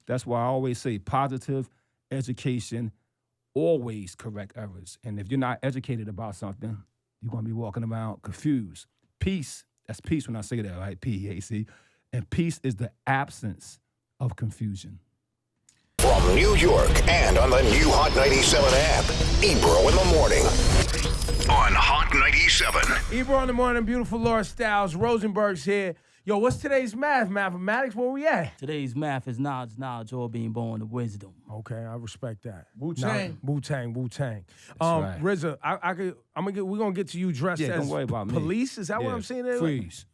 That's why I always say positive education always correct errors. And if you're not educated about something, you're gonna be walking around confused. Peace, that's peace when I say that, right? P-E-A-C. And peace is the absence of confusion. From New York and on the new Hot 97 app, Ebro in the morning on Hot 97. Ebro in the morning, beautiful Laura Styles. Rosenberg's here. Yo, what's today's math? Mathematics? Where we at? Today's math is knowledge, all being born of wisdom. Okay, I respect that. Wu-Tang. Wu-Tang. right. RZA, we're gonna get to you dressed Yeah, as don't worry about me. police. Is that what I'm saying? There? Freeze.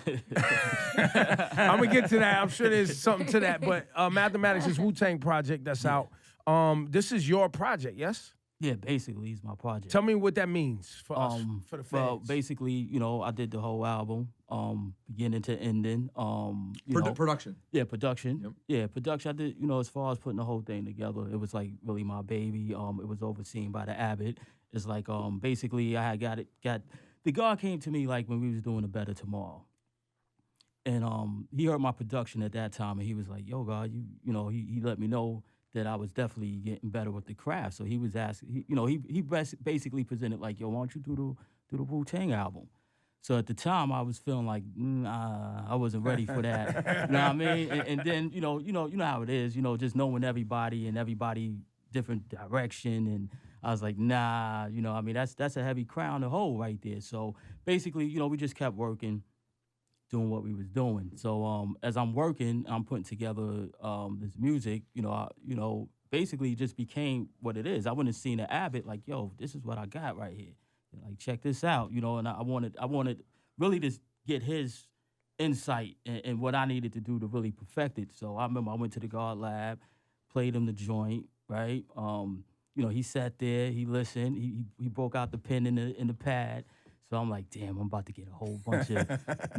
I'm gonna get to that. I'm sure there's something to that. But Mathematics is Wu-Tang project that's out. This is your project, yes? Yeah, basically, it's my project. Tell me what that means for us, for the fans. Well, basically, I did the whole album, beginning to ending. Production. Yeah, production. Yep. Yeah, production. I did, as far as putting the whole thing together, it was like really my baby. It was overseen by the Abbott. It's like basically I had the God came to me like when we was doing a Better Tomorrow. And he heard my production at that time, and he was like, "Yo, God, he let me know that I was definitely getting better with the craft." So he was asking, he basically presented like, "Yo, why don't you do the Wu-Tang album?" So at the time, I was feeling like I wasn't ready for that. You know what I mean? And then you know how it is, just knowing everybody and everybody different direction, and I was like, nah, that's a heavy crown to hold right there. So basically, we just kept working, doing what we was doing. So as I'm working, I'm putting together this music, basically it just became what it is. I wouldn't have seen the Abbott like, yo, this is what I got right here. Like, check this out, and I wanted really to get his insight and what I needed to do to really perfect it. So I remember I went to the God Lab, played him the joint, right? He sat there, he listened, he broke out the pen in the pad. So I'm like, damn, I'm about to get a whole bunch of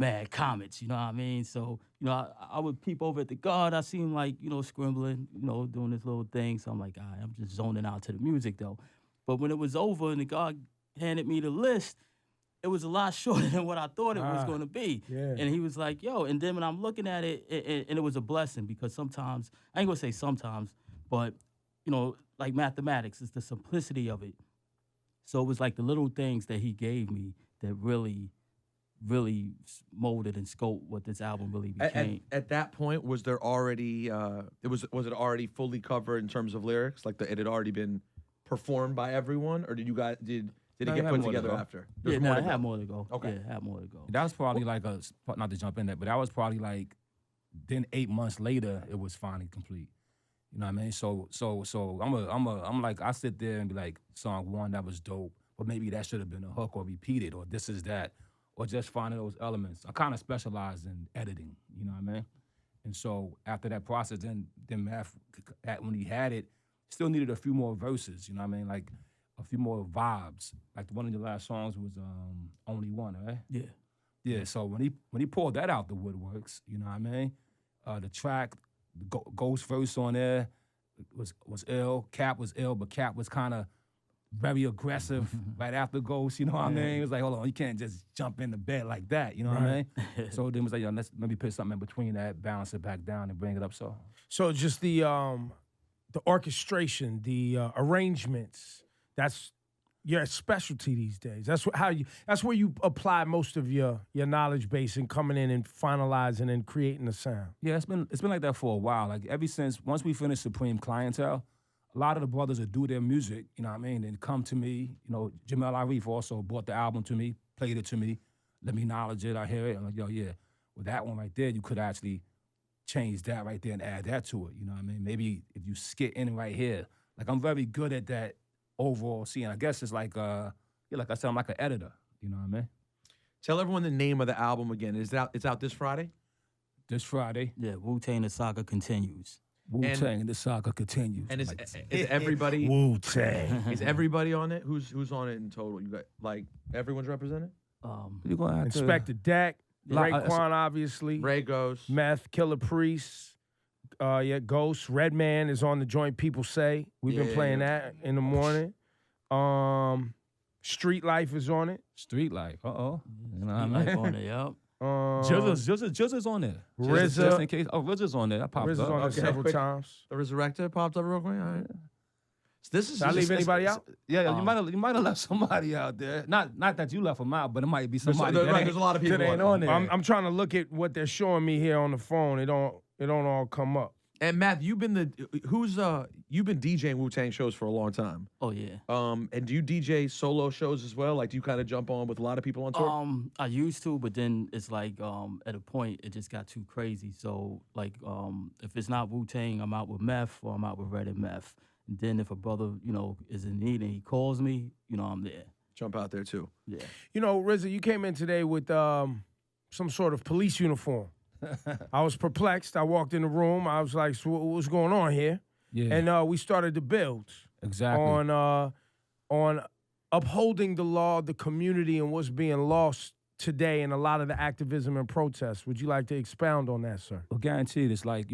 mad comments, you know what I mean? So, I would peep over at the God. I see him like, scribbling, doing this little thing. So I'm like, all right, I'm just zoning out to the music though. But when it was over and the God handed me the list, it was a lot shorter than what I thought it was going to be. Yeah. And he was like, yo, and then when I'm looking at it, and it was a blessing because sometimes, I ain't going to say sometimes, but, like mathematics, it's the simplicity of it. So it was like the little things that he gave me that really, really molded and scoped what this album really became. At that point, was there already was it already fully covered in terms of lyrics? Like it had already been performed by everyone, or did you guys did it get put together after? Yeah, I had more to go. Okay, yeah, I had more to go. That was probably like not to jump in there, but that was probably like, then 8 months later, it was finally complete. You know what I mean? So I'm like, I sit there and be like, song one, that was dope, but maybe that should have been a hook or repeated or this is that, or just finding those elements. I kind of specialize in editing, you know what I mean? And so after that process, then Math, when he had it, still needed a few more verses, you know what I mean? Like a few more vibes. Like one of the last songs was Only One, right? Yeah. Yeah, so when he pulled that out the woodworks, you know what I mean? The track, the Ghost verse on there was ill. Cap was ill, but Cap was kind of very aggressive right after Ghost, you know what I mean? It was like, hold on, you can't just jump in the bed like that, you know what I mean? So then it was like, yo, let's maybe put something in between that, balance it back down and bring it up. So just the orchestration, the arrangements, that's your specialty these days. That's where you apply most of your knowledge base and coming in and finalizing and creating the sound. Yeah, it's been like that for a while. Like ever since once we finished Supreme Clientele, a lot of the brothers that do their music, you know what I mean, and come to me. Jamel Arif also bought the album to me, played it to me, let me acknowledge it. I hear it. I'm like, yo, yeah, with that one right there, you could actually change that right there and add that to it. You know what I mean? Maybe if you skit in right here, like I'm very good at that. Overall seeing, I guess it's like, like I said, I'm like an editor. You know what I mean? Tell everyone the name of the album again. It's out this Friday? This Friday. Yeah, Wu-Tang, the saga continues. Wu-Tang, the saga continues. And is everybody... Wu-Tang. Is everybody on it? Who's on it in total? You got, like, everyone's represented? You're gonna have Inspector Deck, Raekwon, obviously. Ray Ghost. Meth, Killer Priest. Ghost, Redman is on the joint. People Say we've been playing that in the morning. Street Life is on it. Street Life, Street Life on it, yup. RZA's on there. RZA. Just in case. Oh, RZA's on there. That popped RZA's up. on there Okay. several times. The Resurrector popped up real quick. All right. So this is Did I leave anybody out? Yeah, you might have left somebody out there. Not that you left them out, but it might be There's, somebody. there's a lot of people that ain't on there. I'm trying to look at what they're showing me here on the phone. It don't all come up. And Matt, you've been DJing Wu-Tang shows for a long time. Oh yeah. And do you DJ solo shows as well? Like, do you kind of jump on with a lot of people on tour? I used to, but then it's like at a point it just got too crazy. So like if it's not Wu-Tang, I'm out with Meth or I'm out with Red and Meth. And then if a brother, is in need and he calls me, I'm there. Jump out there too. Yeah. RZA, you came in today with some sort of police uniform. I was perplexed. I walked in the room. I was like, so what's going on here? Yeah. And we started to build Exactly. on upholding the law, the community, and what's being lost today in a lot of the activism and protests. Would you like to expound on that, sir? Well, guaranteed, it's like,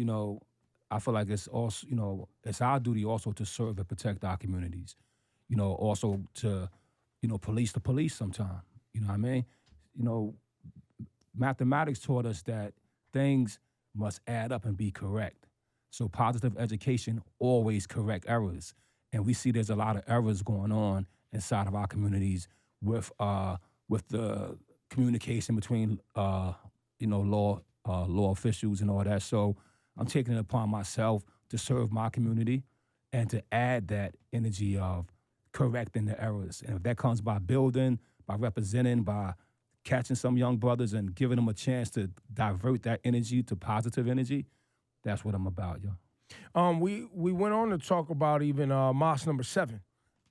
I feel like it's also, it's our duty also to serve and protect our communities. Also to, police the police sometime. You know what I mean? Mathematics taught us that things must add up and be correct. So positive education always correct errors. And we see there's a lot of errors going on inside of our communities with the communication between law officials and all that. So I'm taking it upon myself to serve my community and to add that energy of correcting the errors. And if that comes by building, by representing, by catching some young brothers and giving them a chance to divert that energy to positive energy, that's what I'm about, yo. We went on to talk about even Mosque number 7,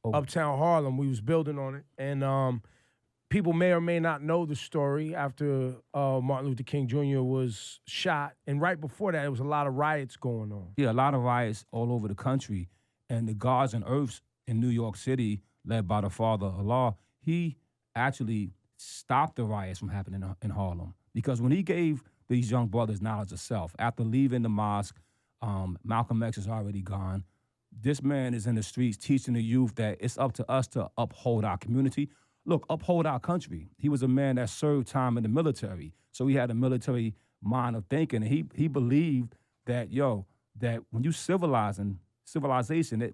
Uptown Harlem. We was building on it, and people may or may not know the story. After Martin Luther King Jr. was shot, and right before that, there was a lot of riots going on. Yeah, a lot of riots all over the country, and the Guards and Earths in New York City, led by the father Allah, he actually stopped the riots from happening in Harlem. Because when he gave these young brothers knowledge of self, after leaving the mosque, Malcolm X is already gone. This man is in the streets teaching the youth that it's up to us to uphold our community. Look, uphold our country. He was a man that served time in the military. So he had a military mind of thinking. And he believed that, that when you civilization,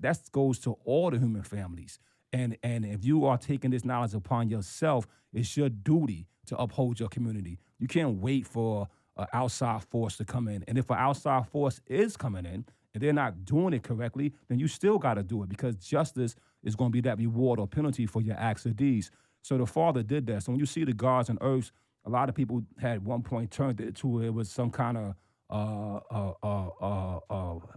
that goes to all the human families. And if you are taking this knowledge upon yourself, it's your duty to uphold your community. You can't wait for an outside force to come in. And if an outside force is coming in and they're not doing it correctly, then you still got to do it, because justice is going to be that reward or penalty for your acts or deeds. So the father did that. So when you see the Guards and Earths, a lot of people had one point turned it to it was some kind of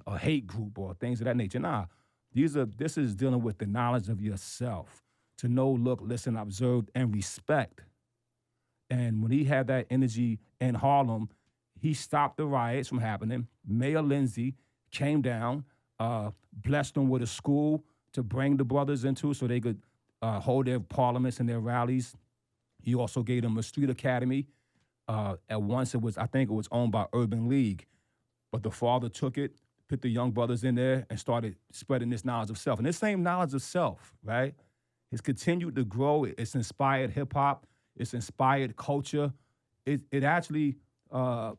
a hate group or things of that nature. Nah, this is dealing with the knowledge of yourself, to know, look, listen, observe, and respect. And when he had that energy in Harlem, he stopped the riots from happening. Mayor Lindsay came down, blessed them with a school to bring the brothers into so they could hold their parliaments and their rallies. He also gave them a street academy. At once, I think it was owned by Urban League. But the father took it, put the young brothers in there, and started spreading this knowledge of self. And this same knowledge of self, right, has continued to grow. It's inspired hip-hop. It's inspired culture. It actually, I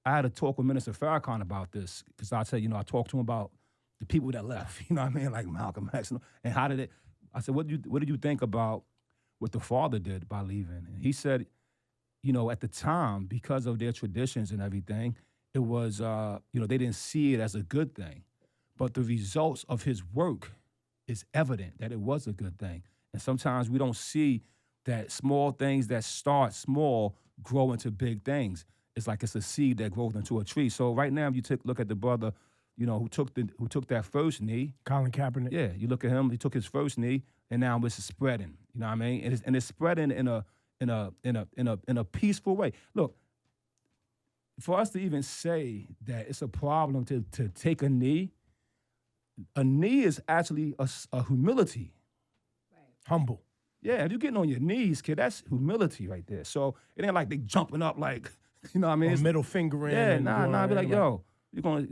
had a talk with Minister Farrakhan about this, because I said, I talked to him about the people that left, you know what I mean, like Malcolm X, and how did it, I said, what did you think about what the father did by leaving? And he said, at the time, because of their traditions and everything, it was, they didn't see it as a good thing. But the results of his work is evident that it was a good thing. And sometimes we don't see that small things that start small grow into big things. It's like it's a seed that grows into a tree. So right now, if you look at the brother, who took that first knee, Colin Kaepernick. Yeah, you look at him. He took his first knee, and now it's spreading. You know what I mean? And it's spreading in a peaceful way. Look, for us to even say that it's a problem to take a knee is actually a humility. Right. Humble. Yeah, if you're getting on your knees, kid, that's humility right there. So it ain't like they jumping up like, you know what I mean? Or middle finger in. Yeah, and nah, be like, right. yo, you're gonna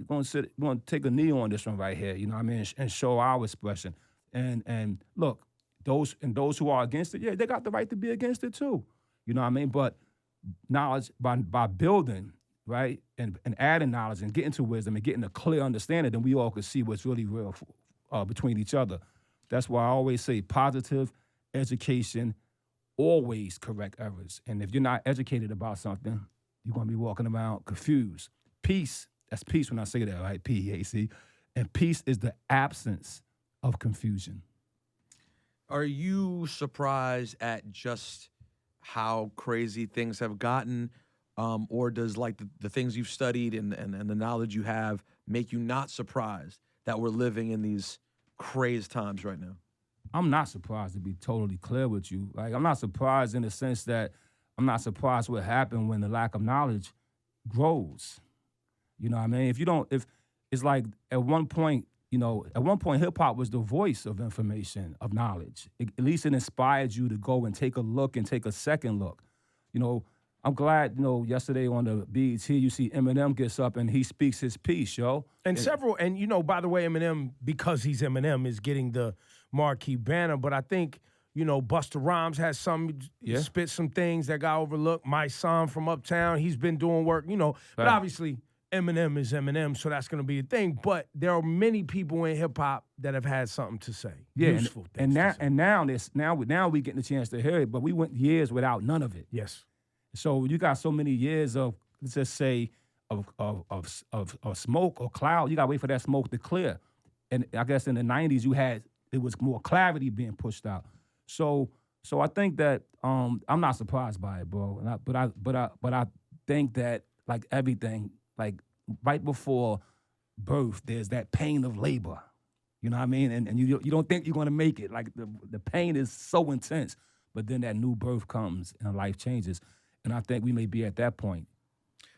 take a knee on this one right here, you know what I mean, and show our expression. And look, those who are against it, yeah, they got the right to be against it too. You know what I mean? But knowledge by building, right, and adding knowledge and getting to wisdom and getting a clear understanding, then we all could see what's really real between each other. That's why I always say positive education always correct errors. And if you're not educated about something, you're going to be walking around confused. Peace, that's peace when I say that, right? P-E-A-C. And peace is the absence of confusion. Are you surprised at just how crazy things have gotten? Or does like the things you've studied and the knowledge you have make you not surprised that we're living in these crazed times right now? I'm not surprised, to be totally clear with you. Like, I'm not surprised in the sense that I'm not surprised what happened when the lack of knowledge grows. You know what I mean? If it's like at one point hip hop was the voice of information, of knowledge. At least it inspired you to go and take a look and take a second look. You know, I'm glad, yesterday on the BET, you see Eminem gets up and he speaks his piece, yo. And by the way, Eminem, because he's Eminem, is getting the marquee banner. But I think, Busta Rhymes has spit some things that got overlooked. My son from Uptown, he's been doing work, But obviously, Eminem is Eminem, so that's going to be a thing. But there are many people in hip-hop that have had something to say. Yeah, useful things to say. Now we getting the chance to hear it, but we went years without none of it. Yes. So you got so many years of, let's just say, of smoke or cloud. You got to wait for that smoke to clear. And I guess in the 90s, it was more clarity being pushed out. So I think that I'm not surprised by it, bro. But I think that, like everything, like right before birth, there's that pain of labor. You know what I mean? And you don't think you're gonna make it. Like the pain is so intense, but then that new birth comes and life changes. And I think we may be at that point.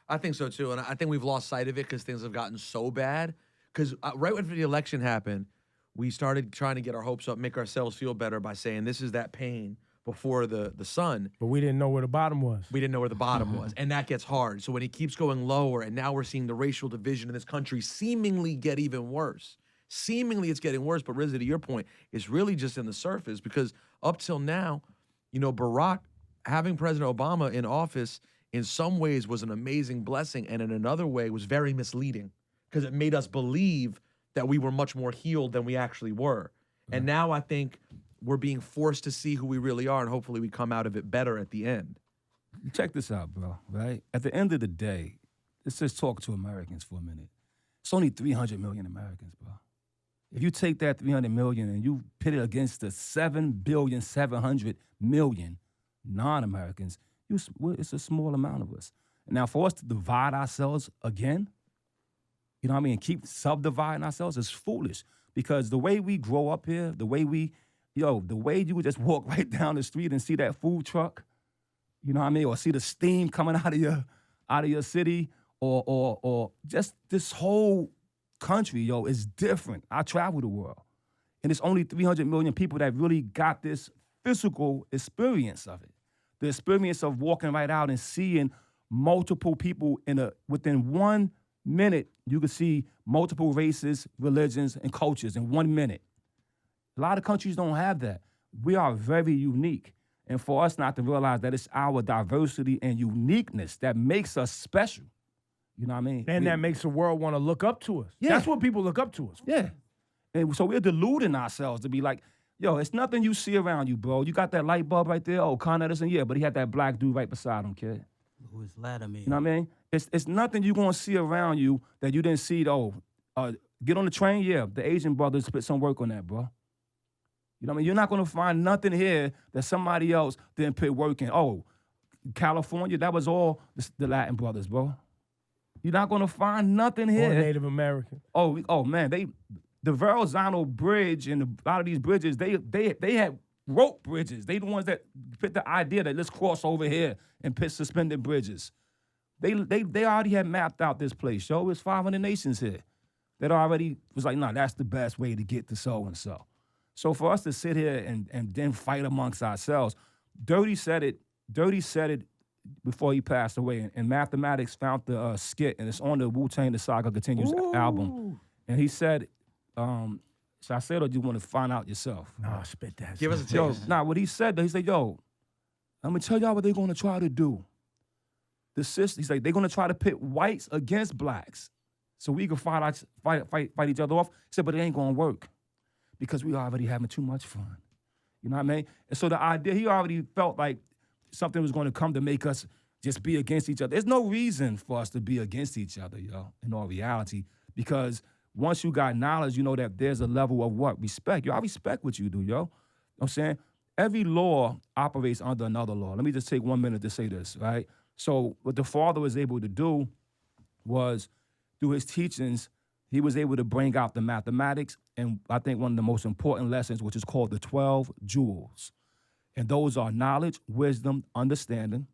I think so too, and I think we've lost sight of it because things have gotten so bad. Because right when the election happened, we started trying to get our hopes up, make ourselves feel better by saying this is that pain before the sun. But we didn't know where the bottom was. We didn't know where the bottom was, and that gets hard. So when it keeps going lower, and now we're seeing the racial division in this country seemingly get even worse. Seemingly it's getting worse, but RZA, to your point, it's really just in the surface because up till now, Barack, having President Obama in office in some ways was an amazing blessing, and in another way was very misleading because it made us believe that we were much more healed than we actually were. And now I think we're being forced to see who we really are, and hopefully we come out of it better at the end. Check this out, bro, right? At the end of the day, let's just talk to Americans for a minute. It's only 300 million Americans, bro. If you take that 300 million and you pit it against the 7,700,000,000 non-Americans, it's a small amount of us. Now, for us to divide ourselves again, you know what I mean, keep subdividing ourselves is foolish because the way we grow up here, the way you would just walk right down the street and see that food truck, you know what I mean, or see the steam coming out of your city, or just this whole country, is different. I travel the world, and it's only 300 million people that really got this physical experience of it. The experience of walking right out and seeing multiple people within 1 minute, you could see multiple races, religions, and cultures in 1 minute. A lot of countries don't have that. We are very unique. And for us not to realize that it's our diversity and uniqueness that makes us special. You know what I mean? And that makes the world want to look up to us. Yeah. That's what people look up to us for. Yeah. And so we're deluding ourselves to be like, it's nothing you see around you, bro. You got that light bulb right there. Oh, Con Edison, yeah, but he had that black dude right beside him, kid. Lewis Latimer. You know what I mean? It's nothing you're going to see around you that you didn't see, get on the train, yeah. The Asian brothers put some work on that, bro. You know what I mean? You're not going to find nothing here that somebody else didn't put work in. Oh, California, that was all the Latin brothers, bro. You're not going to find nothing here. Or Native American. Oh man, the Verrazano Bridge and a lot of these bridges, they had rope bridges. They the ones that put the idea that let's cross over here and put suspended bridges. They already had mapped out this place, yo. It's 500 nations here that already was like, no, that's the best way to get to so-and-so. So for us to sit here and then fight amongst ourselves, Dirty said it before he passed away. And Mathematics found the skit, and it's on the Wu-Tang The Saga Continues album. And he said, so I said, or do you want to find out yourself? Nah, spit that. Give us a Yo, taste. what he said, I'm going to tell y'all what they're going to try to do. the system. He's like, they're gonna try to pit whites against blacks, so we can fight each other off. He said, but it ain't gonna work because we already having too much fun. You know what I mean? And so the idea, he already felt like something was going to come to make us just be against each other. There's no reason for us to be against each other, yo, in all reality, because once you got knowledge, you know that there's a level of what? Respect. Yo, I respect what you do, yo. You know what I'm saying? Every law operates under another law. Let me just take 1 minute to say this, right? So what the father was able to do was, through his teachings, he was able to bring out the mathematics and I think one of the most important lessons, which is called the 12 jewels. And those are knowledge, wisdom, understanding,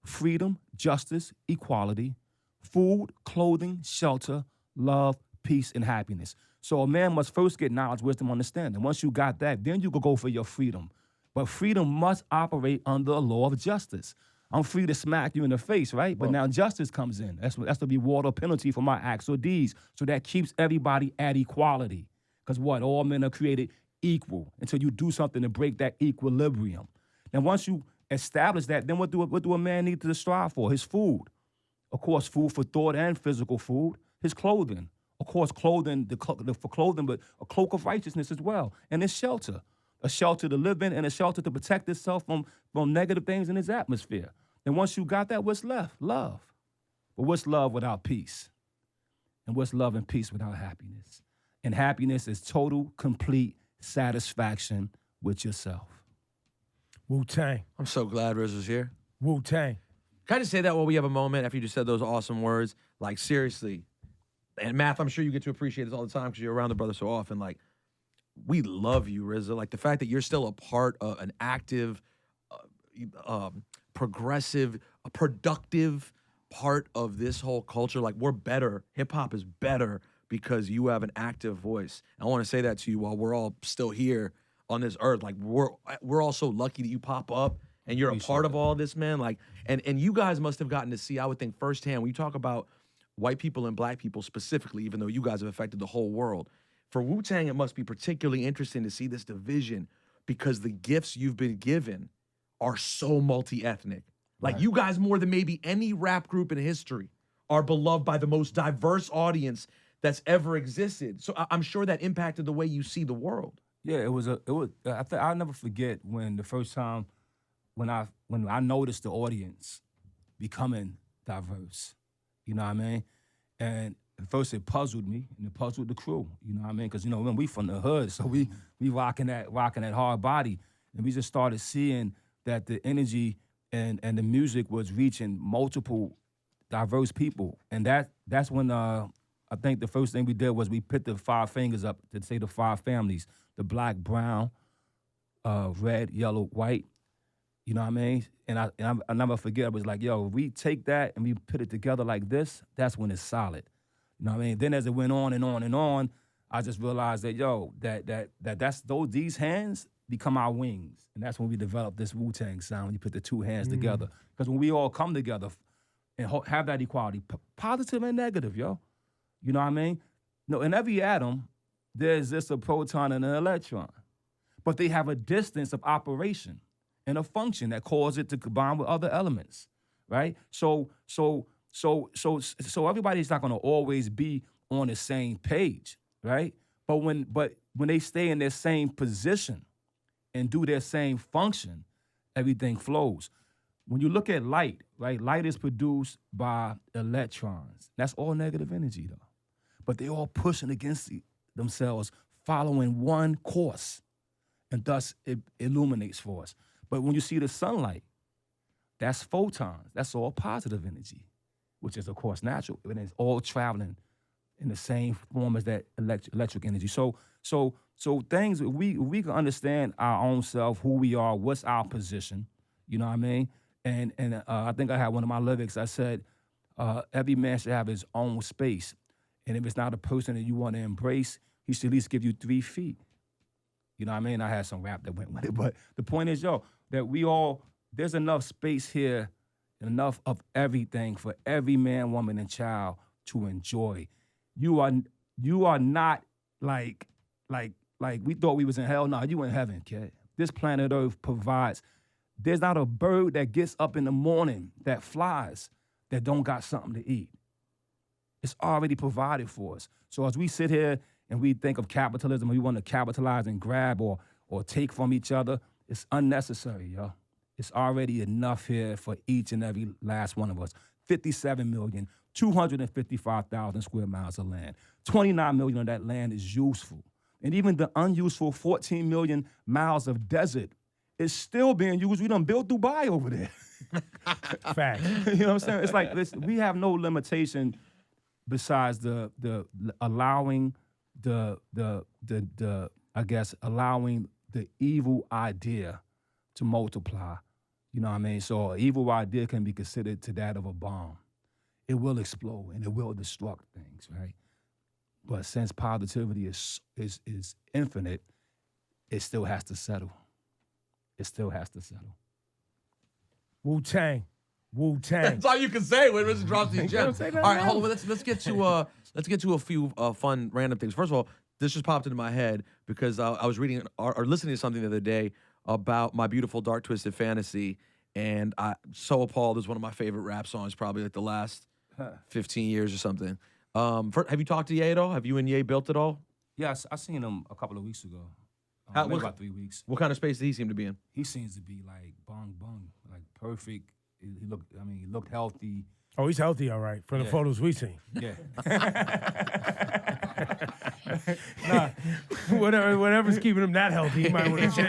freedom, justice, equality, food, clothing, shelter, love, peace, and happiness. So a man must first get knowledge, wisdom, understanding. Once you got that, then you could go for your freedom. But freedom must operate under a law of justice. I'm free to smack you in the face, right? But now justice comes in. That's the reward or penalty for my acts or deeds. So that keeps everybody at equality. Because what? All men are created equal until you do something to break that equilibrium. Now, once you establish that, then what do a man need to strive for? His food. Of course, food for thought and physical food. His clothing. Of course, clothing, for clothing, but a cloak of righteousness as well. And his shelter. A shelter to live in and a shelter to protect itself from negative things in its atmosphere. And once you got that, what's left? Love. But what's love without peace? And what's love and peace without happiness? And happiness is total, complete satisfaction with yourself. Wu-Tang. I'm so glad Riz was here. Wu-Tang. Can I just say that while we have a moment after you just said those awesome words? Like, seriously. And Math, I'm sure you get to appreciate this all the time because you're around the brother so often. Like, we love you, RZA. Like, the fact that you're still a part of an active, progressive, a productive part of this whole culture. Like, we're better. Hip-hop is better because you have an active voice. And I want to say that to you while we're all still here on this earth. Like, we're all so lucky that you pop up and you're a part of all this, man. Like, and you guys must have gotten to see, I would think, firsthand, when you talk about white people and black people specifically, even though you guys have affected the whole world. For Wu-Tang, it must be particularly interesting to see this division because the gifts you've been given are so multi-ethnic. Like, you guys, more than maybe any rap group in history, are beloved by the most diverse audience that's ever existed. So I'm sure that impacted the way you see the world. Yeah, I'll never forget when the first time when I noticed the audience becoming diverse. You know what I mean? And at first it puzzled me and it puzzled the crew. You know what I mean? Because, you know, when we from the hood, so we rocking that hard body. And we just started seeing that the energy and the music was reaching multiple diverse people. And that's when I think the first thing we did was we put the 5 fingers up to say the 5 families: the black, brown, red, yellow, white. You know what I mean? And I never forget, I was like, yo, if we take that and we put it together like this, that's when it's solid. You know what I mean? Then as it went on and on and on, I just realized that, yo, these hands become our wings. And that's when we developed this Wu-Tang sound, when you put the 2 hands together. Because when we all come together and have that equality, positive and negative, yo. You know what I mean? No, in every atom, there's just a proton and an electron. But they have a distance of operation and a function that causes it to combine with other elements, right? So everybody's not gonna always be on the same page, right? But when they stay in their same position and do their same function, everything flows. When you look at light, right? Light is produced by electrons. That's all negative energy, though. But they all pushing against themselves, following one course, and thus it illuminates for us. But when you see the sunlight, that's photons. That's all positive energy, which is, of course, natural. And it's all traveling in the same form as that electric energy. So things, we can understand our own self, who we are, what's our position, you know what I mean? And I think I had one of my lyrics, I said, every man should have his own space. And if it's not a person that you want to embrace, he should at least give you 3 feet. You know what I mean? I had some rap that went with it. But the point is, yo, that there's enough space here, enough of everything for every man, woman, and child to enjoy. You are not like we thought we was in hell. No, you in heaven, kid. This planet Earth provides. There's not a bird that gets up in the morning that flies that don't got something to eat. It's already provided for us. So as we sit here and we think of capitalism, we want to capitalize and grab or take from each other, it's unnecessary, yo. It's already enough here for each and every last one of us. 57,255,000 square miles of land. 29 million of that land is useful. And even the unuseful 14 million miles of desert is still being used. We done built Dubai over there. Fact. You know what I'm saying? It's like we have no limitation besides the allowing the I guess allowing the evil idea to multiply. You know what I mean? So an evil idea can be considered to that of a bomb. It will explode and it will destruct things, right? But since positivity is infinite, it still has to settle. It still has to settle. Wu-Tang. Wu-Tang. That's all you can say when RZA drops these gems. All say nothing right, hold on. else. Let's get to a few fun random things. First of all, this just popped into my head because I was reading or listening to something the other day about My Beautiful Dark Twisted Fantasy, and So Appalled is one of my favorite rap songs, probably like the last 15 years or something. Have you talked to Ye at all? Have you and Ye built at all? Yes, I seen him a couple of weeks ago. How- Maybe what- about 3 weeks. What kind of space did he seem to be in? He seems to be like bong, like perfect. He looked healthy. Oh, he's healthy, all right, from the Yeah. photos we seen. Yeah. Nah, whatever's keeping him that healthy, he might want to chill.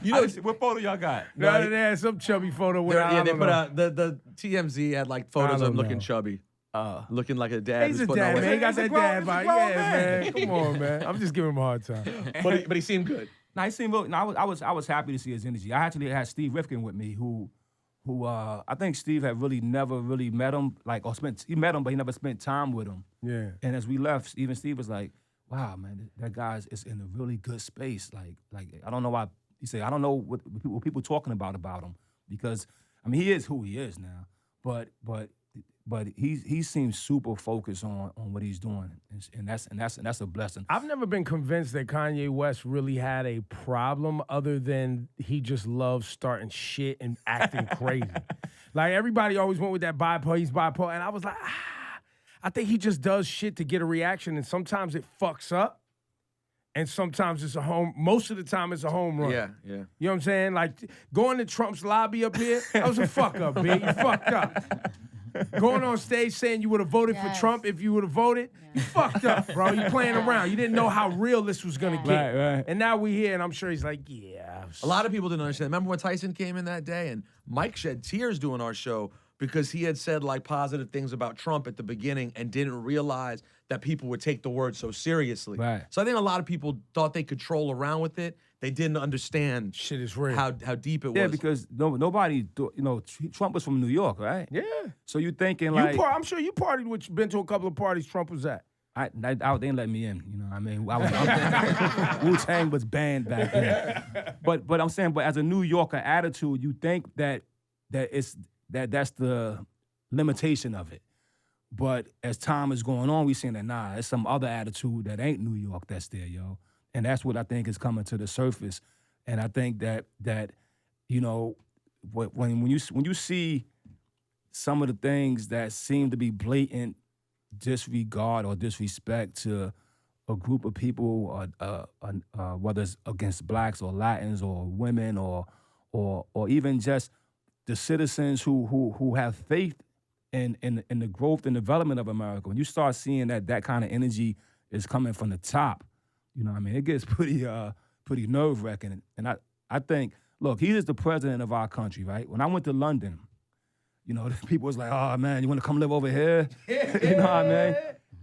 You know what photo y'all got? No, they had some chubby photo where I They don't put know. out the TMZ had like photos I of him don't looking know. chubby, looking like a dad. He's who's a putting on dad, weight. man. He got He's a that grown- dad he's a body. grown Yeah, man. man. Come on, man. I'm just giving him a hard time. but he seemed good. No, he seemed. No, I was happy to see his energy. I actually had Steve Rifkin with me, who I think Steve had never really met him, he met him, but he never spent time with him. Yeah. And as we left, even Steve was like, "Wow, man, that guy is in a really good space. Like I don't know why." He said, "I don't know what people talking about him because I mean he is who he is now, but he seems super focused on what he's doing, and that's a blessing." I've never been convinced that Kanye West really had a problem other than he just loves starting shit and acting crazy. Like everybody always went with that bipolar, he's bipolar, and I was like, I think he just does shit to get a reaction, and sometimes it fucks up, and sometimes it's most of the time it's a home run. Yeah. You know what I'm saying? Like going to Trump's lobby up here, that was a fuck up, B. You fucked up. Going on stage saying you would have voted for Trump if you would have voted, you fucked up, bro. You playing around. You didn't know how real this was gonna get. Right. And now we here, and I'm sure he's like, yeah. A lot of people didn't understand. Remember when Tyson came in that day and Mike shed tears doing our show because he had said like positive things about Trump at the beginning and didn't realize that people would take the word so seriously. Right. So I think a lot of people thought they could troll around with it. They didn't understand Shit is real. how deep it was. Yeah, because nobody, Trump was from New York, right? Yeah. So you thinking like, I'm sure you partied with, been to a couple of parties Trump was at. they didn't let me in. You know what I mean? Wu-Tang was banned back then. But I'm saying, but as a New Yorker attitude, you think that's the limitation of it. But as time is going on, we seeing that it's some other attitude that ain't New York that's there, yo. And that's what I think is coming to the surface. And I think that when you see some of the things that seem to be blatant disregard or disrespect to a group of people, whether it's against blacks or Latins or women or even just the citizens who have faith in the growth and development of America. When you start seeing that kind of energy is coming from the top, you know what I mean? It gets pretty nerve-wracking. And I think, look, he is the president of our country, right? When I went to London, people was like, "Oh man, you want to come live over here?" You know what I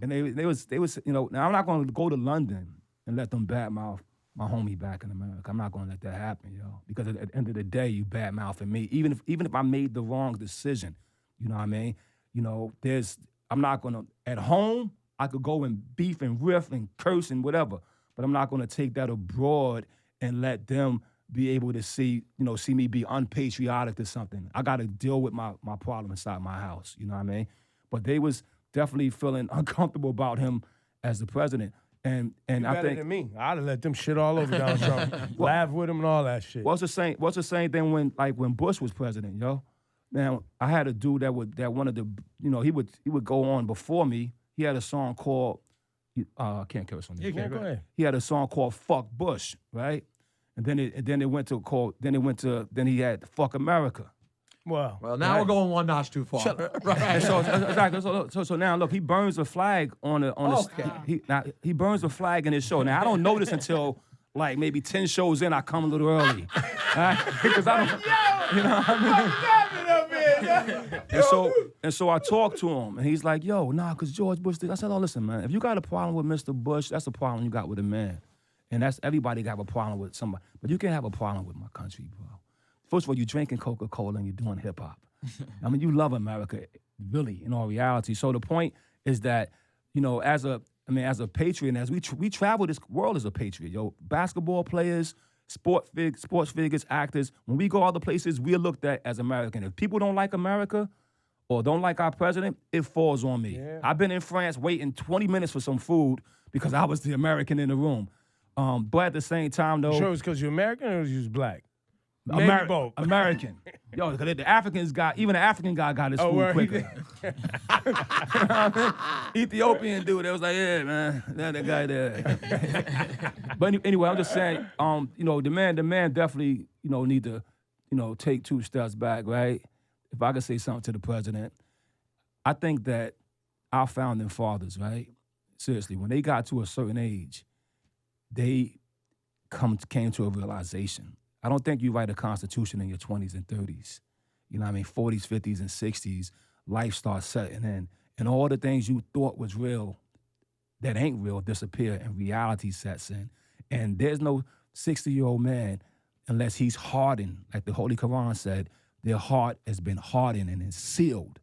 mean? And they was, now I'm not going to go to London and let them badmouth my homie back in America. I'm not going to let that happen, yo. Because at the end of the day, you badmouthing me, even if I made the wrong decision. You know what I mean? I'm not going to, at home, I could go and beef and riff and curse and whatever, but I'm not going to take that abroad and let them be able to see me be unpatriotic to something. I got to deal with my problem inside my house, you know what I mean? But they was definitely feeling uncomfortable about him as the president. And I Better think than me. I'd have let them shit all over Donald Trump. Laugh with him and all that shit. what's the same thing when Bush was president, yo? Now, I had a dude that wanted to, he would go on before me. He had a song called, I can't curse on this. Yeah, go ahead. He had a song called "Fuck Bush," right? And then he had "Fuck America." Well, now we're going one notch too far. Right. And so now look, he burns a flag on the he burns a flag in his show. Now I don't know this until like maybe 10 shows in. I come a little early, right? Because I don't, you know what I mean? And so I talked to him, and he's like, "Yo, nah, because George Bush did." I said, "Oh, listen, man. If you got a problem with Mr. Bush, that's a problem you got with a man, and that's everybody got a problem with somebody. But you can't have a problem with my country, bro. First of all, you're drinking Coca-Cola and you're doing hip hop. I mean, you love America, really, in all reality. So the point is that, as a patriot, and as we travel this world as a patriot, yo, basketball players, sports figures, actors, when we go other places, we're looked at as American. If people don't like America or don't like our president, it falls on me. Yeah. I've been in France waiting 20 minutes for some food because I was the American in the room. But at the same time, though. Sure, it's because you're American or you was black? American. Yo, because the African guy got his food quicker. Ethiopian dude, they was like, yeah, man, that guy there. But anyway, I'm just saying, the man definitely, need to, take 2 steps back, right? If I could say something to the president, I think that our founding fathers, right? Seriously, when they got to a certain age, they came to a realization. I don't think you write a constitution in your 20s and 30s. You know what I mean? 40s, 50s, and 60s, life starts setting in. And all the things you thought was real that ain't real disappear and reality sets in. And there's no 60-year-old man unless he's hardened, like the Holy Quran said, their heart has been hardened and is sealed.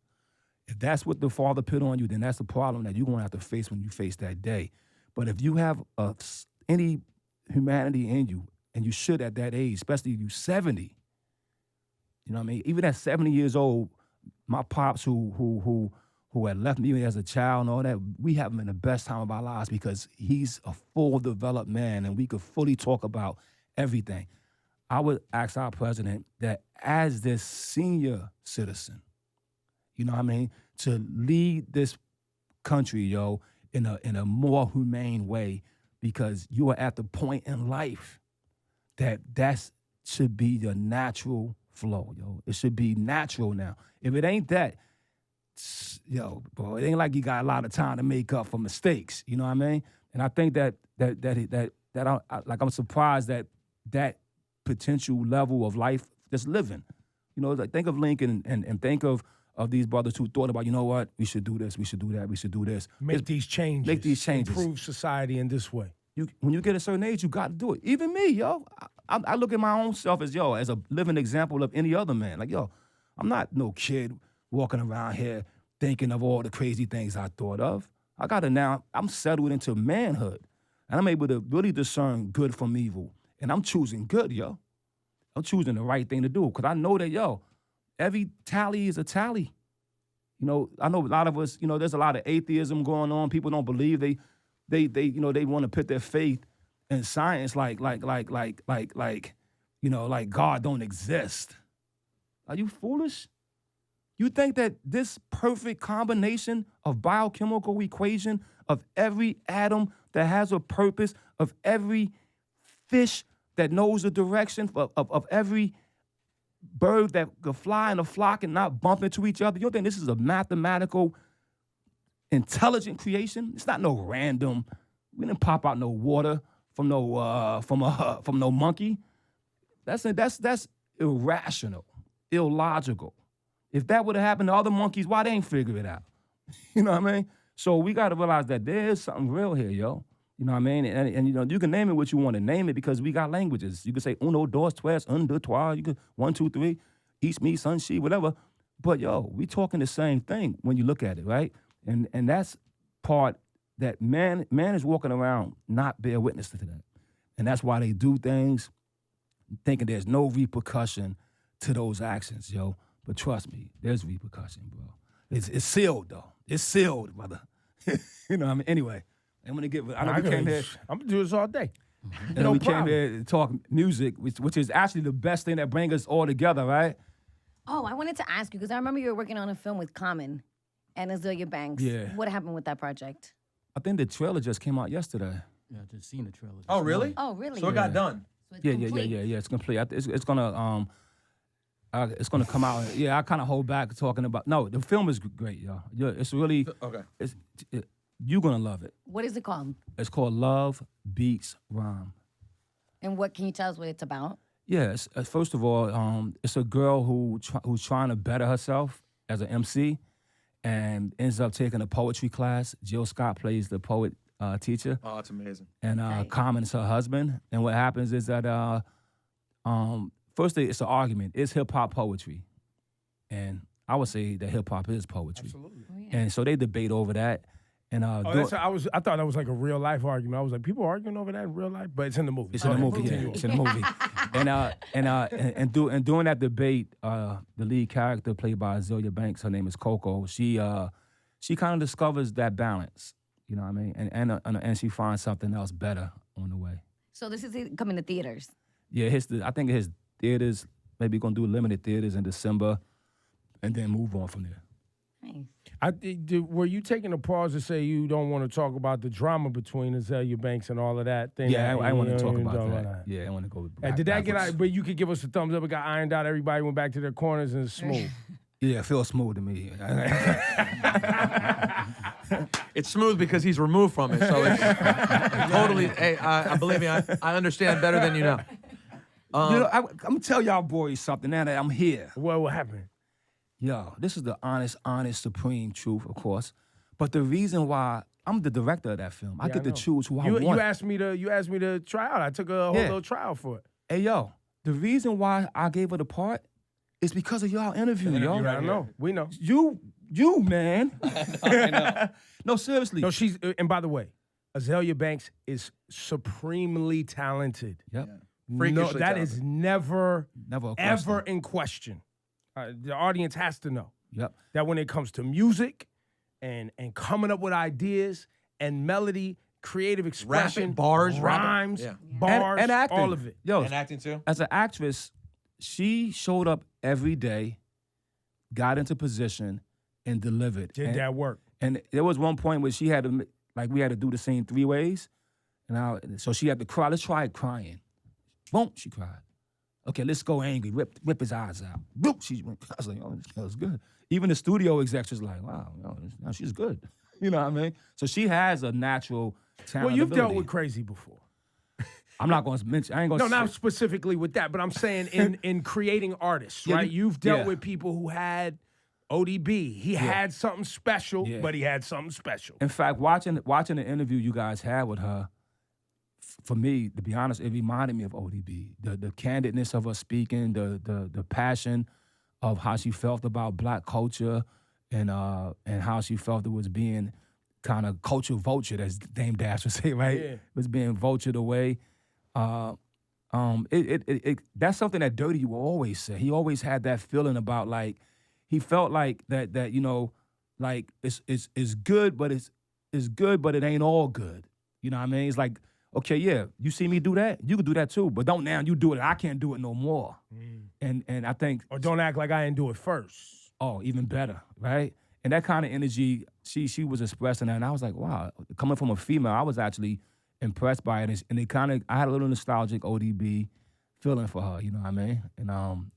If that's what the Father put on you, then that's the problem that you're going to have to face when you face that day. But if you have any humanity in you, and you should at that age, especially if you're 70. You know what I mean? Even at 70 years old, my pops who had left me as a child and all that, we have him in the best time of our lives because he's a full developed man and we could fully talk about everything. I would ask our president that as this senior citizen, you know what I mean, to lead this country, yo, in a more humane way because you are at the point in life that should be your natural flow, yo. It should be natural now. If it ain't that, yo, bro, it ain't like you got a lot of time to make up for mistakes. You know what I mean? And I think that I'm surprised that potential level of life that's living. Like think of Lincoln and think of these brothers who thought about, you know what, we should do this, we should do that, we should do this. Make these changes. Improve society in this way. When you get a certain age, you got to do it. Even me, yo. I look at my own self as a living example of any other man. Like, yo, I'm not no kid walking around here thinking of all the crazy things I thought of. I'm settled into manhood. And I'm able to really discern good from evil. And I'm choosing good, yo. I'm choosing the right thing to do. Because I know that, yo, every tally is a tally. I know a lot of us, there's a lot of atheism going on. People don't believe they want to put their faith in science like God don't exist. Are you foolish? You think that this perfect combination of biochemical equation of every atom that has a purpose, of every fish that knows the direction, of every bird that could fly in a flock and not bump into each other, you don't think this is a mathematical intelligent creation? It's not no random. We didn't pop out no water from no monkey. That's irrational, illogical. If that would have happened to other monkeys, why they ain't figure it out? You know what I mean? So we got to realize that there is something real here, yo. You know what I mean? And you can name it what you want to name it because we got languages. You can say uno, dos, tres, un, deux, trois. You can 1, 2, 3, each, me, son, she, whatever. But yo, we talking the same thing when you look at it, right? And that's part that man is walking around not bear witness to that. And that's why they do things thinking there's no repercussion to those actions, yo. But trust me, there's repercussion, bro. It's sealed, though. It's sealed, brother. You know what I mean? Anyway, I'm going to get... I know we came here... I'm going to do this all day. And no we problem. Came here to talk music, which is actually the best thing that brings us all together, right? Oh, I wanted to ask you because I remember you were working on a film with Common and Azealia Banks. Yeah. What happened with that project? I think the trailer just came out yesterday. Yeah, I just seen the trailer. this Oh, really? morning. Oh, really? So it got done. So it's Yeah, complete. yeah. It's complete. It's gonna come out. Yeah, I kind of hold back talking about. No, the film is great, y'all. Yeah, it's really. Okay. You're gonna love it. What is it called? It's called Love Beats Rhyme. And what can you tell us what it's about? Yes. First of all, it's a girl who's trying to better herself as an MC, and ends up taking a poetry class. Jill Scott plays the poet teacher, Oh, that's amazing. and Okay. Common's her husband. And what happens is that first it's an argument. It's hip hop poetry, and I would say that hip hop is poetry. Absolutely. Oh, yeah. And so they debate over that. And Oh, I thought that was like a real life argument. I was like, people arguing over that in real life, but it's in the movie. It's in the movie. Yeah, it's in the movie. And during that debate, the lead character played by Azealia Banks, her name is Coco. She kind of discovers that balance. You know what I mean? And she finds something else better on the way. So this is coming to theaters. Yeah, I think his theaters, maybe gonna do limited theaters in December, and then move on from there. Nice. Were you taking a pause to say you don't want to talk about the drama between Azealia Banks and all of that thing? Yeah, I want to talk about don't that. wanna- Yeah, I want to go. And did that get backwards. out? But you could give us a thumbs up. It got ironed out. Everybody went back to their corners and it's smooth. Yeah, it feels smooth to me. It's smooth because he's removed from it, so it's totally. Hey, I believe me, I understand better than you know. I'm gonna tell y'all boys something now that I'm here. What happened? Yo, this is the honest, supreme truth, of course. But the reason why I'm the director of that film, I Yeah, get to know. choose who I You want. asked me to try out. I took a whole Yeah. little trial for it. Hey, yo, the reason why I gave her the part is because of y'all interview, yo. I know. We know. You, man. I know. No, seriously. No, she's. And by the way, Azealia Banks is supremely talented. Yep. No, Freakishly that is never, Never a ever question. in question. The audience has to know Yep. that when it comes to music and coming up with ideas and melody, creative expression, bars, rhymes, rapping, bars, and acting. all of it. Yo, And acting too. as an actress, she showed up every day, got into position, and delivered. Did and, that work? And there was one point where she had to, we had to do the scene 3 ways. So she had to cry. Let's try it crying. Boom, she cried. Okay, let's go angry. Rip his eyes out. Boom, I was like, oh, this girl's good. Even the studio execs was like, wow, now she's good. You know what I mean? So she has a natural talent. Well, you've dealt ability. with crazy before. I'm not going to mention. I ain't going to. No, not specifically with that, but I'm saying in creating artists, Yeah, right? You've dealt yeah. with people who had ODB. He had something special, Yeah. but he had something special. In fact, watching the interview you guys had with her, for me, to be honest, it reminded me of ODB. The candidness of her speaking, the passion of how she felt about Black culture, and how she felt it was being kind of culture vultured, as Dame Dash would say, right? Yeah. It was being vultured away. That's something that Dirty will always say. He always had that feeling about, like, he felt like that you know, like it's good, but it's good, but it ain't all good. You know what I mean? It's like, okay, yeah, you see me do that, you can do that too, but don't now you do it. I can't do it no more. And I think, Or don't act like I didn't do it first. oh, even better, right? And that kind of energy, she was expressing that, and I was like, wow, coming from a female, I was actually impressed by it, and it kind of, I had a little nostalgic ODB feeling for her, you know what I mean?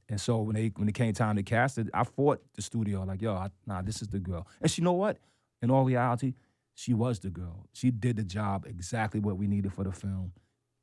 And so when it came time to cast it, I fought the studio like, yo, this is the girl. And she know what? In all reality, she was the girl. She did the job exactly what we needed for the film.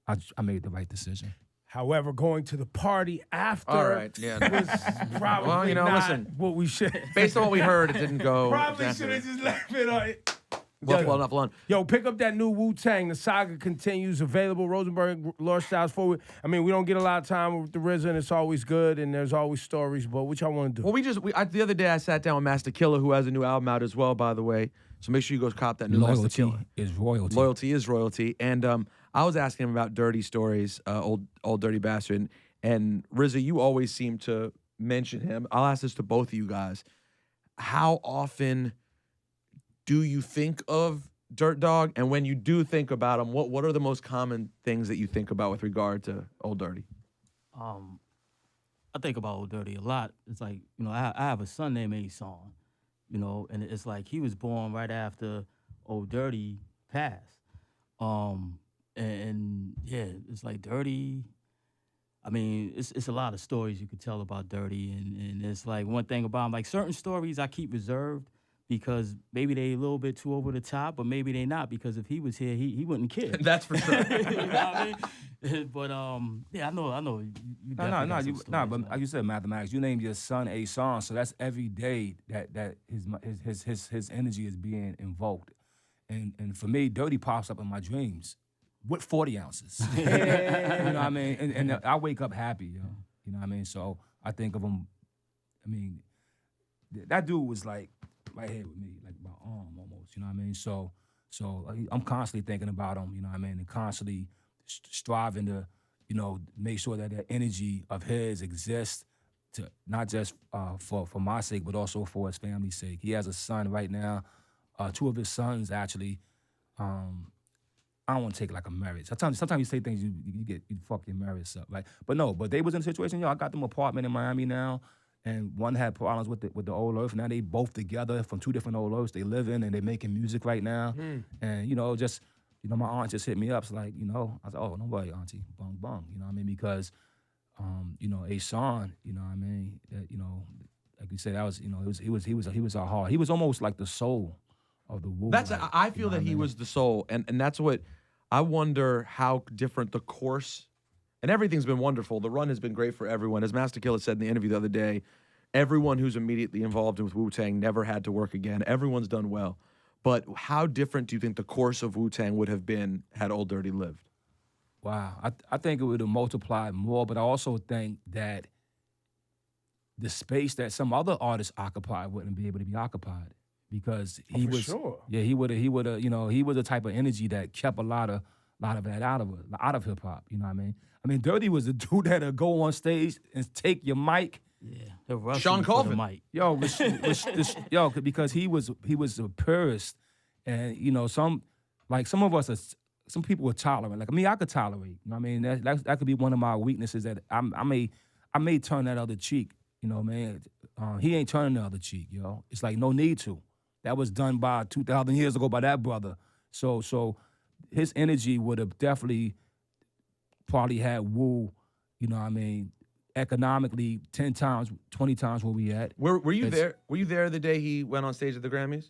I made the right decision. However, going to the party after All right, yeah. was probably Well, you know, not listen. what we should. Based on what we heard, it didn't go. Probably exactly. should have just left it on it. Well, enough alone. Yo, pick up that new Wu-Tang. The saga continues. Available. Rosenberg, Lord Styles forward. I mean, we don't get a lot of time with the RZA, and it's always good, and there's always stories, but what y'all want to do? Well, the other day I sat down with Master Killer, who has a new album out as well, by the way. So make sure you go cop that new Master Loyalty Killer. is royalty. Loyalty is royalty. And I was asking him about dirty stories, old dirty bastard. And RZA, you always seem to mention him. I'll ask this to both of you guys. How often do you think of Dirt Dog? And when you do think about him, what are the most common things that you think about with regard to Old Dirty? I think about Old Dirty a lot. It's like, you know, I have a son named Ason, you know, and it's like he was born right after Old Dirty passed. And yeah, it's like Dirty. I mean, it's a lot of stories you could tell about Dirty, and it's like one thing about him, like certain stories I keep reserved because maybe they a little bit too over the top, but maybe they not, because if he was here, he wouldn't care. That's for sure. You know what I mean? But yeah, I know. You definitely got some stories, but man. like you said, mathematics. You named your son a song, so that's every day that his energy is being invoked, and for me, Dirty pops up in my dreams with 40 ounces. You know what I mean? And I wake up happy, yo. You know what I mean? So I think of him. I mean, that dude was like right here with me, like my arm almost. You know what I mean? So I'm constantly thinking about him. You know what I mean? And constantly striving to, you know, make sure that that energy of his exists, to not just for my sake, but also for his family's sake. He has a son right now. Two of his sons actually. I don't want to take like a marriage. Sometimes you say things you fuck your marriage up, right? But they was in a situation. Yo, I got them an apartment in Miami now, and one had problems with the old earth. Now they both together from two different old earths. They live in and they making music right now. And you know, just my aunt just hit me up. It's like, you know, I was like, oh, don't worry, auntie, bung bung. You know what I mean? Because you know, a son, you know what I mean? That, you know, like you said, that was, you know, he was our heart. He was almost like the soul of the Wu. That's like, I you feel know that what I he mean? was the soul, and that's what I wonder, how different the course, and everything's been wonderful. The run has been great for everyone. As Master Killa said in the interview the other day, everyone who's immediately involved with Wu-Tang never had to work again. Everyone's done well. But how different do you think the course of Wu-Tang would have been had Old Dirty lived? Wow, I think it would have multiplied more, but I also think that the space that some other artists occupy wouldn't be able to be occupied, because he for was, sure. yeah, he would have, you know, he was the type of energy that kept a lot of that out of hip hop. You know what I mean? I mean, Dirty was the dude that'd go on stage and take your mic. Yeah, he'll rush Sean you for the Colvin. mic. Yo, because he was a purist, and you know, some of us are, some people are tolerant. Like me, I could tolerate. You know what I mean? That could be one of my weaknesses, that I may turn that other cheek. You know, man, he ain't turning the other cheek, yo. It's like no need to. That was done by 2,000 years ago by that brother. So his energy would have definitely probably had Wu, you know what I mean, economically 10 times, 20 times where we at. Were you It's- there? Were you there the day he went on stage at the Grammys?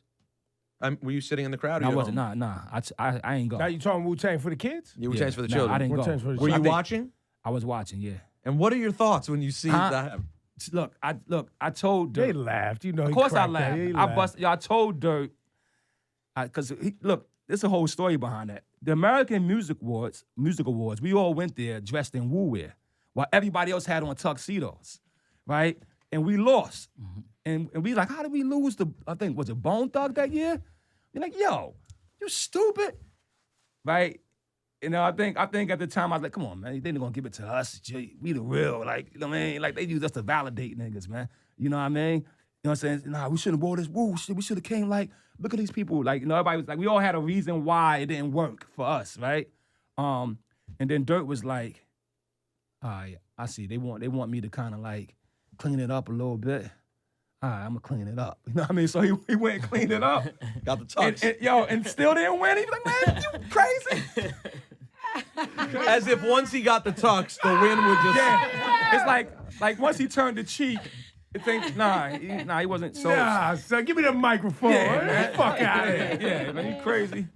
Were you sitting in the crowd? Or I you at wasn't, home? nah. I ain't go. Now you talking Wu-Tang for the kids? You were changed for the Nah, children. I didn't go. Wu-Tang's for the Were you I think- watching? I was watching, yeah. And what are your thoughts when you see Huh? that? Look, I told Dirt. They laughed. You know, Of he course I cracked that. laughed. He I laughed. I told Dirt, because look, there's a whole story behind that. The American Music Awards, we all went there dressed in Wu wear, while everybody else had on tuxedos, right? And we lost. And we like, how did we lose I think, was it Bone Thug that year? You're like, yo, you stupid, right? You know, I think at the time I was like, come on, man, they ain't gonna give it to us. We the real, like, you know what I mean? Like, they use us to validate niggas, man. You know what I mean? You know what I'm saying? Nah, we shouldn't have wore this Wu shit. We should have came like, look at these people. Like, you know, everybody was like, we all had a reason why it didn't work for us, right? And then Dirt was like, all right, I see. They want me to kind of like clean it up a little bit. All right, I'm gonna clean it up. You know what I mean? So he went and cleaned it up. Got the tux. And still didn't win. He was like, man, you crazy. As if once he got the tux, the win would just. Yeah. It's like once he turned the cheek, it thinks, he wasn't so. Nah, son, give me the microphone. Yeah, Get man. the fuck out of here. Yeah, man, you crazy.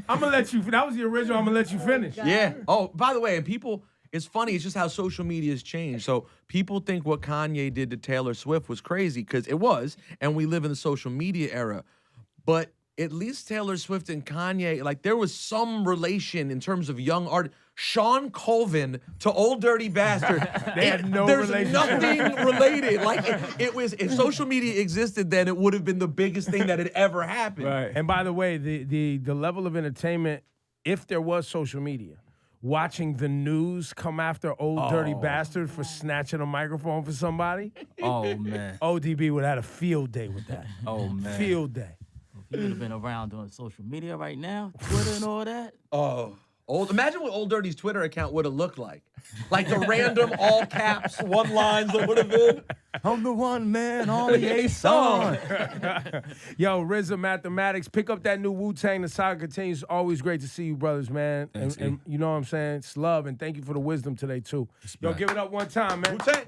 I'm gonna let you. That was the original. I'm gonna let you finish. Yeah. Oh, by the way, and people, it's funny. It's just how social media has changed. So people think what Kanye did to Taylor Swift was crazy, because it was, and we live in the social media era. But at least Taylor Swift and Kanye, like, there was some relation in terms of young art. Sean Colvin to Old Dirty Bastard. They had no There's relationship. nothing related. Like, it was, if social media existed then, it would have been the biggest thing that had ever happened. Right. And by the way, the level of entertainment, if there was social media, watching the news come after Old Dirty Bastard for snatching a microphone for somebody, Oh man. ODB would have had a field day with that. Oh man. Field day. If he would have been around on social media right now, Twitter and all that. Oh, Imagine what Old Dirty's Twitter account would have looked like. Like the random all caps one lines that would have been. I'm the one man on the A song. Yo, RZA Mathematics, pick up that new Wu-Tang. The saga continues. Always great to see you, brothers, man. Thanks, and you know what I'm saying? It's love, and thank you for the wisdom today, too. Yo, Respect. give it up one time, man. Wu-Tang.